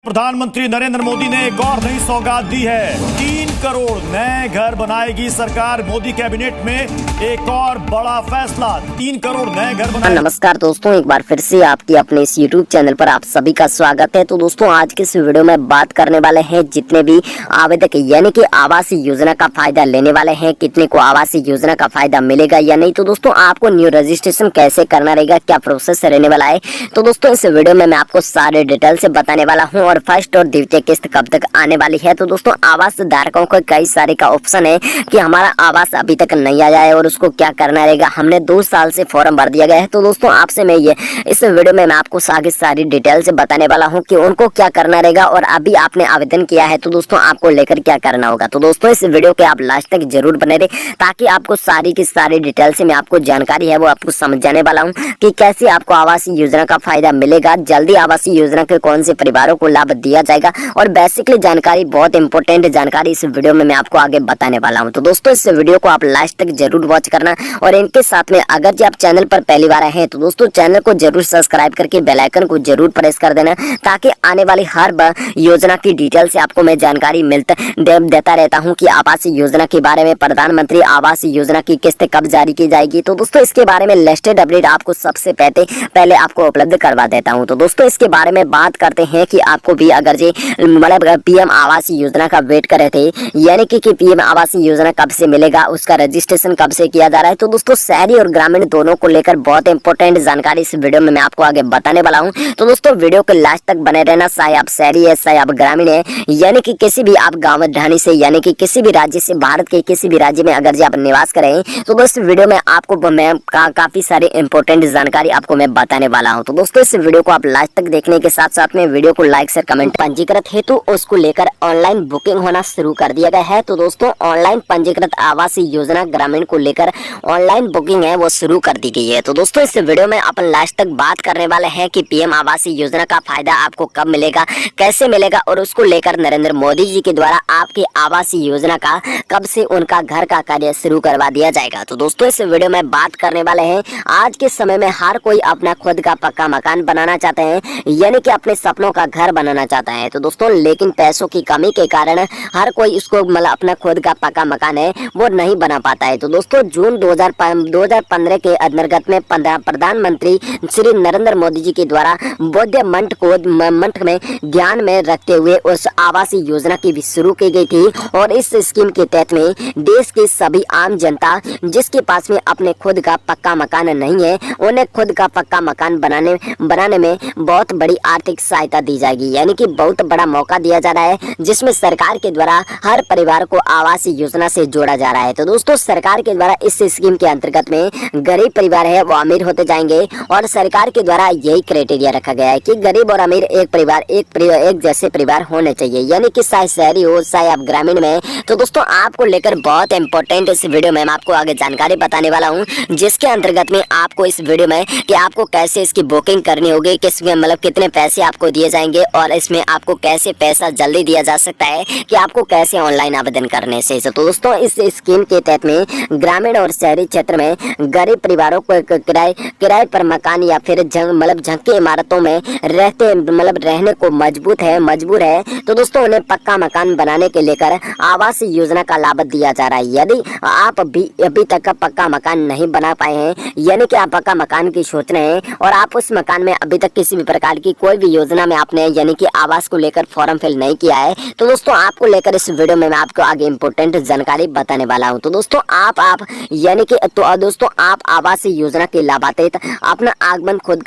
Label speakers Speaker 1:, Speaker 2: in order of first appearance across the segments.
Speaker 1: प्रधानमंत्री नरेंद्र मोदी ने एक और नई सौगात दी है। 3 करोड़ नए घर बनाएगी सरकार। मोदी कैबिनेट में एक और बड़ा फैसला, 3 करोड़ नए घर बनाए।
Speaker 2: नमस्कार दोस्तों, एक बार फिर से आपकी अपने इस YouTube चैनल पर आप सभी का स्वागत है। तो दोस्तों आज के इस वीडियो में बात करने वाले हैं जितने भी आवेदक यानी कि आवास योजना का फायदा लेने वाले हैं, कितने को आवास योजना का फायदा मिलेगा या नहीं। तो दोस्तों आपको न्यू रजिस्ट्रेशन कैसे करना रहेगा, क्या प्रोसेस रहने वाला है, तो दोस्तों इस वीडियो में मैं आपको सारे डिटेल से बताने वाला हूँ। और फर्स्ट और द्वितीय किस्त कब तक आने वाली है। तो दोस्तों आवास धारकों को कई सारे का ऑप्शन है कि हमारा आवास अभी तक नहीं आया है और उसको क्या करना रहेगा। हमने 2 साल से फॉर्म भर दिया गया है। तो दोस्तों आपसे मैं ये इस वीडियो में मैं आपको आगे सारी डिटेल से बताने वाला हूँ कि उनको क्या करना रहेगा और अभी आपने आवेदन किया है तो दोस्तों आपको लेकर क्या करना होगा। तो दोस्तों इस वीडियो के आप लास्ट तक जरूर बने रहे ताकि आपको सारी की सारी डिटेल से मैं आपको जानकारी है वो आपको समझाने वाला हूँ कि कैसे आपको आवास योजना का फायदा मिलेगा, जल्दी आवास योजना के कौन से परिवारों को लाभ दिया जाएगा और बेसिकली जानकारी, बहुत इंपॉर्टेंट जानकारी इस वीडियो में मैं आपको आगे बताने वाला हूं। तो दोस्तों इस वीडियो को आप लास्ट तक जरूर वॉच करना और इनके साथ में अगर जी आप चैनल पर पहली बार आए हैं तो दोस्तों चैनल को जरूर सब्सक्राइब करके बेल आइकन को जरूर प्रेस कर देना ताकि आने वाली हर योजना की डिटेल से आपको मैं जानकारी देता रहता हूँ कि आवास योजना के बारे में, प्रधानमंत्री आवास योजना की किस्त कब जारी की जाएगी। तो दोस्तों इसके बारे में लेटेस्ट अपडेट आपको सबसे पहले आपको उपलब्ध करवा देता हूँ। तो दोस्तों इसके बारे में बात करते हैं कि आपको भी अगर जी मतलब पीएम आवास योजना का वेट कर रहे थे यानी कि पीएम आवास योजना कब से मिलेगा, उसका रजिस्ट्रेशन कब से किया जा रहा है। तो दोस्तों शहरी और ग्रामीण दोनों को लेकर बहुत इंपॉर्टेंट जानकारी इस वीडियो में मैं आपको आगे बताने वाला हूं। तो दोस्तों वीडियो के लास्ट तक बने रहना, चाहे आप शहरी है चाहे आप ग्रामीण है यानी कि किसी भी आप गाँव ढाणी से यानी कि किसी भी राज्य से, भारत के किसी भी राज्य में अगर जी आप निवास करें तो दोस्तों वीडियो में आपको मैं काफी सारी इंपॉर्टेंट जानकारी आपको मैं बताने वाला हूँ। तो दोस्तों इस वीडियो को आप लास्ट तक देखने के साथ साथ में वीडियो को लाइक शेयर कमेंट पंजीकृत हेतु उसको लेकर ऑनलाइन बुकिंग होना शुरू कर दिया गया है। तो दोस्तों ऑनलाइन पंजीकृत आवास योजना ग्रामीण को लेकर ऑनलाइन बुकिंग है वो शुरू कर दी गई है। तो दोस्तों इस वीडियो में अपन लास्ट तक बात करने वाले हैं कि पीएम आवास योजना का फायदा आपको कब मिलेगा, कैसे मिलेगा और उसको लेकर नरेंद्र मोदी जी के द्वारा आपकी आवास योजना का कब से उनका घर का कार्य शुरू करवा दिया जाएगा। तो दोस्तों इस वीडियो में बात करने वाले हैं आज के समय में हर कोई अपना खुद का पक्का मकान बनाना चाहते हैं यानी कि अपने सपनों का घर बनाना चाहता है। तो दोस्तों लेकिन पैसों की कमी के कारण हर कोई इसको मतलब अपना खुद का पक्का मकान है वो नहीं बना पाता है। तो दोस्तों जून 2015 के अंतर्गत में प्रधानमंत्री श्री नरेंद्र मोदी जी के द्वारा बौद्ध मंठ में ध्यान में रखते हुए उस आवास योजना की भी शुरू की गई थी। और इस स्कीम के तहत में देश के सभी आम जनता जिसके पास में अपने खुद का पक्का मकान नहीं है उन्हें खुद का पक्का मकान बनाने में बहुत बड़ी आर्थिक सहायता दी जाएगी यानी कि बहुत बड़ा मौका दिया जा रहा है जिसमें सरकार के द्वारा हर परिवार को आवास योजना से जोड़ा जा रहा है। तो दोस्तों सरकार के द्वारा इस स्कीम के अंतर्गत में गरीब परिवार है वो अमीर होते जाएंगे और सरकार के द्वारा यही क्राइटेरिया रखा गया है कि गरीब और अमीर एक जैसे परिवार होने चाहिए यानी कि चाहे शहरी हो चाहे आप ग्रामीण में। तो दोस्तों आपको लेकर बहुत इंपॉर्टेंट इस वीडियो में मैं आपको आगे जानकारी बताने वाला हूँ जिसके अंतर्गत में आपको इस वीडियो में कि आपको कैसे इसकी बुकिंग करनी होगी, किसमें मतलब कितने पैसे आपको दिए जाएंगे और इसमें आपको कैसे पैसा जल्दी दिया जा सकता है कि आपको कैसे ऑनलाइन आवेदन करने से। तो दोस्तों इस स्कीम के तहत में ग्रामीण और शहरी क्षेत्र में गरीब परिवारों को किराए पर मकान या फिर झंकी इमारतों में रहने को मजबूर है। तो दोस्तों उन्हें पक्का मकान बनाने के लेकर आवास योजना का लाभ दिया जा रहा है। यदि आप अभी तक का पक्का मकान नहीं बना पाए हैं यानी कि आप पक्का मकान की सोच रहे हैं और आप उस मकान में अभी तक किसी भी प्रकार की कोई भी योजना में आपने यानी कि आवास को लेकर फॉर्म फिल नहीं किया है तो दोस्तों आपको लेकर इस वीडियो में मैं आपको आगे इंपॉर्टेंट जानकारी बताने वाला हूं। तो दोस्तों आप यानी कि दोस्तों आप आवास योजना के लाभान्वित अपना आगमन खुद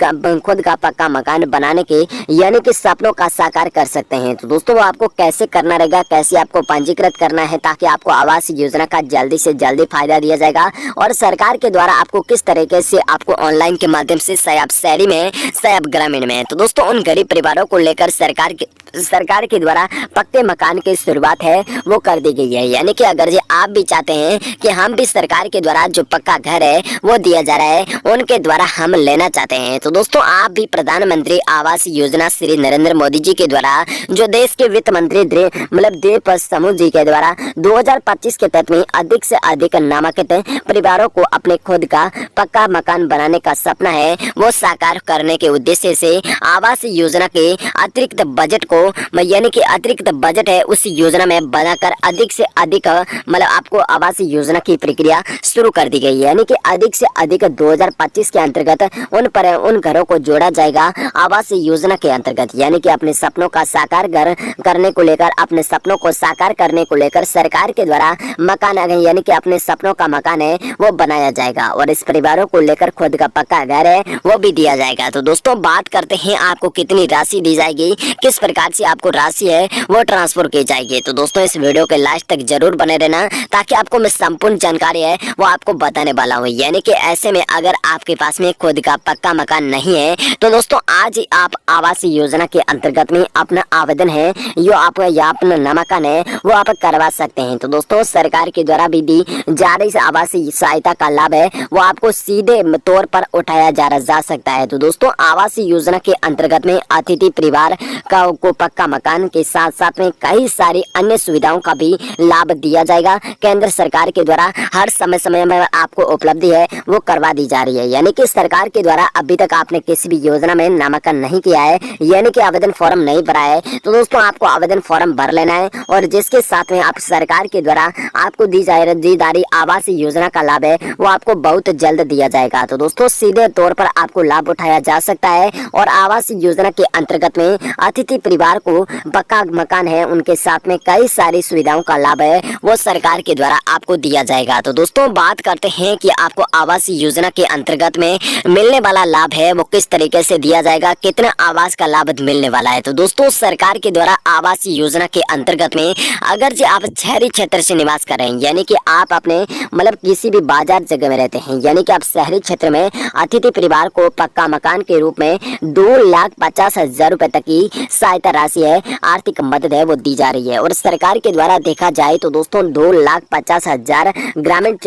Speaker 2: का पक्का मकान बनाने के यानी कि सपनों का साकार कर सकते हैं। तो दोस्तों आपको कैसे करना रहेगा, कैसे आपको पंजीकृत करना है ताकि आपको आवास योजना का जल्दी से जल्दी फायदा दिया जाएगा और सरकार के द्वारा आपको किस तरीके से आपको ऑनलाइन के माध्यम से चाहे आप शहरी में चाहे आप ग्रामीण में। तो दोस्तों उन गरीब परिवारों को लेकर सरकार के द्वारा पक्के मकान की शुरुआत है वो कर दी गई है यानी कि अगर जी आप भी चाहते हैं कि हम भी सरकार के द्वारा जो पक्का घर है वो दिया जा रहा है उनके द्वारा हम लेना चाहते हैं तो दोस्तों आप भी प्रधानमंत्री आवास योजना श्री नरेंद्र मोदी जी के द्वारा जो देश के वित्त मंत्री द्रौपदी समूह जी के द्वारा 2025 के तहत में अधिक से अधिक नामांकित परिवारों को अपने खुद का पक्का मकान बनाने का सपना है वो साकार करने के उद्देश्य से आवास योजना के अतिरिक्त अतिरिक्त बजट को यानी कि अतिरिक्त बजट है उस योजना में बनाकर अधिक से अधिक मतलब आपको आवास योजना की प्रक्रिया शुरू कर दी गई है। यानी कि अधिक से अधिक 2025 के अंतर्गत उन घरों को जोड़ा जाएगा आवास योजना के अंतर्गत। यानी कि अपने सपनों का साकार करने को लेकर, अपने सपनों को साकार करने को लेकर सरकार के द्वारा मकान यानी कि अपने सपनों का मकान है वो बनाया जाएगा और इस परिवारों को लेकर खुद का पक्का घर है वो भी दिया जाएगा। तो दोस्तों बात करते हैं आपको कितनी राशि दी जाएगी, किस प्रकार से आपको राशि है वो ट्रांसफर की जाएगी। तो दोस्तों इस वीडियो के लास्ट तक जरूर बने रहना ताकि आपको मैं संपूर्ण जानकारी है वो आपको बताने वाला हूँ। यानी कि ऐसे में अगर आपके पास में खुद का पक्का मकान नहीं है तो दोस्तों आज ही आप आवास योजना के अंतर्गत में अपना आवेदन है जो आपका या अपना नामांकन है वो आप करवा सकते हैं। तो दोस्तों सरकार के द्वारा भी दी जा रही आवास सहायता का लाभ है वो आपको सीधे तौर पर उठाया जा सकता है। तो दोस्तों आवास योजना के अंतर्गत में अतिथि परिवार को पक्का मकान के साथ साथ में कई सारी अन्य सुविधाओं का भी लाभ दिया जाएगा। केंद्र सरकार के द्वारा हर समय में आपको उपलब्धि है वो करवा दी जा रही है। यानी कि सरकार के द्वारा अभी तक आपने किसी भी योजना में नामांकन नहीं किया है यानी कि आवेदन फॉर्म नहीं भरा है तो दोस्तों आपको आवेदन फॉर्म भर लेना है और जिसके साथ में आप सरकार के द्वारा आपको दी जा रही आवास योजना का लाभ है वो आपको बहुत जल्द दिया जाएगा। तो दोस्तों सीधे तौर पर आपको लाभ उठाया जा सकता है और आवास योजना के अंतर्गत में अतिथि परिवार को पक्का मकान है उनके साथ में कई सारी सुविधाओं का लाभ है वो सरकार के द्वारा आपको दिया जाएगा। तो दोस्तों बात करते हैं कि आपको आवास योजना के अंतर्गत में मिलने वाला लाभ है वो किस तरीके से दिया जाएगा, कितना आवास का लाभ मिलने वाला है। तो दोस्तों सरकार के द्वारा आवास योजना के अंतर्गत में अगर जो आप शहरी क्षेत्र से निवास कर रहे हैं यानी कि आप अपने मतलब किसी भी बाजार जगह में रहते हैं यानी कि आप शहरी क्षेत्र में अतिथि परिवार को पक्का मकान के रूप में 2,50,000 रुपए तक की सहायता राशि है आर्थिक मदद है वो दी जा रही है। और सरकार के द्वारा देखा जाए तो दोस्तों 2,50,000 ग्रामीण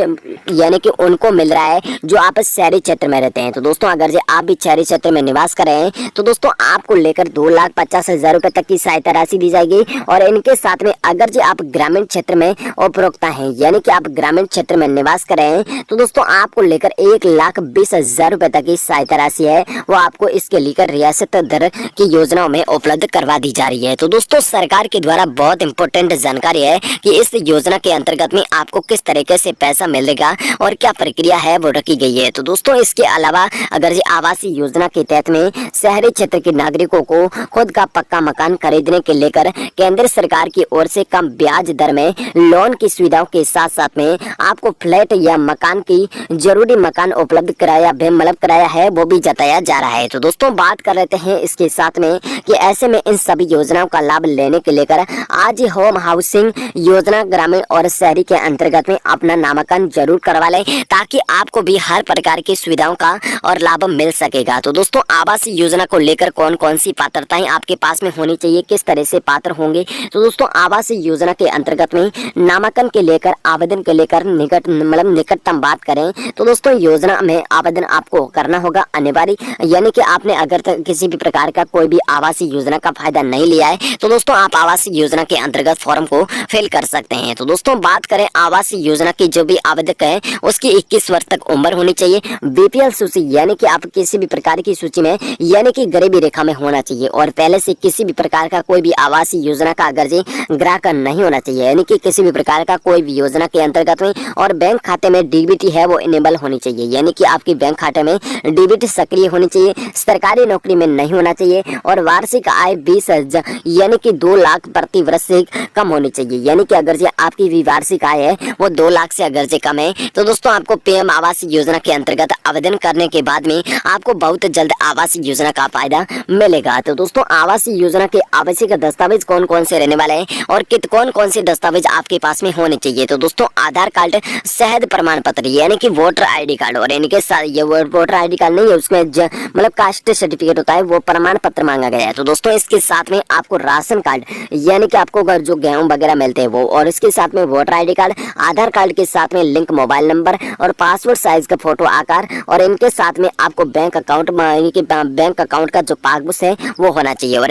Speaker 2: यानी कि उनको मिल रहा है जो आप शहरी क्षेत्र में रहते हैं। तो दोस्तों अगर जो आप भी शहरी क्षेत्र में निवास कर रहे हैं तो दोस्तों आपको लेकर 2,50,000 रुपए तक की सहायता राशि दी जाएगी। और इनके साथ में अगर जो आप ग्रामीण क्षेत्र में उपभोक्ता हैं यानी कि आप ग्रामीण क्षेत्र में निवास कर रहे हैं तो दोस्तों आपको लेकर 1,20,000 रुपए तक की सहायता राशि है वो आपको इसके लेकर रियासत दर की योजनाओं में उपलब्ध करवा दी जा रही है। तो दोस्तों सरकार के द्वारा बहुत इंपॉर्टेंट जानकारी है कि इस योजना के अंतर्गत में आपको किस तरीके से पैसा मिलेगा और क्या प्रक्रिया है वो रखी गई है। तो दोस्तों इसके अलावा अगर ये आवास योजना के तहत में शहरी क्षेत्र के नागरिकों को खुद का पक्का मकान खरीदने के लेकर केंद्र सरकार की ओर से कम ब्याज दर में लोन की सुविधाओं के साथ साथ में आपको फ्लैट या मकान की जरूरी मकान उपलब्ध कराया है वो भी जताया जा रहा है। तो दोस्तों बात कर लेते हैं इसके साथ में कि ऐसे में इन सभी योजनाओं का लाभ लेने के लेकर आज ही होम हाउसिंग योजना ग्रामीण और शहरी के अंतर्गत में अपना नामांकन जरूर करवा लें ताकि आपको भी हर प्रकार की सुविधाओं का और लाभ मिल सकेगा। तो दोस्तों आवास योजना को लेकर कौन कौन सी पात्रताएं आपके पास में होनी चाहिए, किस तरह से पात्र होंगे। तो दोस्तों आवास योजना के अंतर्गत में नामांकन के लेकर आवेदन के लेकर निकटतम बात करें तो दोस्तों योजना में आवेदन आपको करना होगा अनिवार्य। यानी कि आपने अगर तक किसी भी प्रकार का कोई भी आवास योजना का फायदा नहीं लिया है तो दोस्तों आप आवास योजना के अंतर्गत फॉर्म को फिल कर सकते हैं। तो दोस्तों बात करें आवास योजना की जो भी आवेदक है उसकी 21 वर्ष तक उम्र होनी चाहिए। बीपीएल सूची यानी कि आप किसी भी प्रकार की सूची में यानी कि गरीबी रेखा में होना चाहिए और पहले से किसी भी प्रकार का कोई भी आवास योजना का अगर ग्राहक नहीं होना चाहिए यानी कि किसी भी प्रकार का कोई भी योजना के अंतर्गत में और बैंक खाते में डीबीटी है वो इनेबल होनी चाहिए यानी कि आपके बैंक खाते में डीबीटी सक्रिय होनी चाहिए, सरकारी नौकरी में नहीं होना चाहिए और वार्षिक आय 20,000 यानी कि 2 लाख प्रति वर्ष से कम होनी चाहिए। यानी कि अगर आपकी भी वार्षिक आय है वो 2 लाख से अगर कम है तो दोस्तों आपको पीएम आवास योजना के अंतर्गत आवेदन करने के बाद में आपको बहुत जल्द आवास योजना का फायदा मिलेगा। तो दोस्तों आवास योजना के आवश्यक दस्तावेज कौन कौन से रहने वाले हैं और कौन कौन से दस्तावेज आपके पास में होने चाहिए। तो दोस्तों आधार कार्ड, शहद प्रमाण पत्र यानी कि वोटर आईडी कार्ड और इनके साथ ये वोटर आईडी कार्ड नहीं है उसमें कास्ट सर्टिफिकेट होता है वो प्रमाण पत्र मांगा गया है। तो दोस्तों इसके साथ में आपको राशन कार्ड यानी कि आपको अगर जो गेहूं वगैरह मिलते हैं वो और इसके साथ में वोटर आईडी कार्ड, आधार कार्ड के साथ में लिंक मोबाइल नंबर और पासपोर्ट साइज का फोटो आकार और इनके साथ में आपको बैंक अकाउंट का जो पासबुक है वो होना चाहिए। और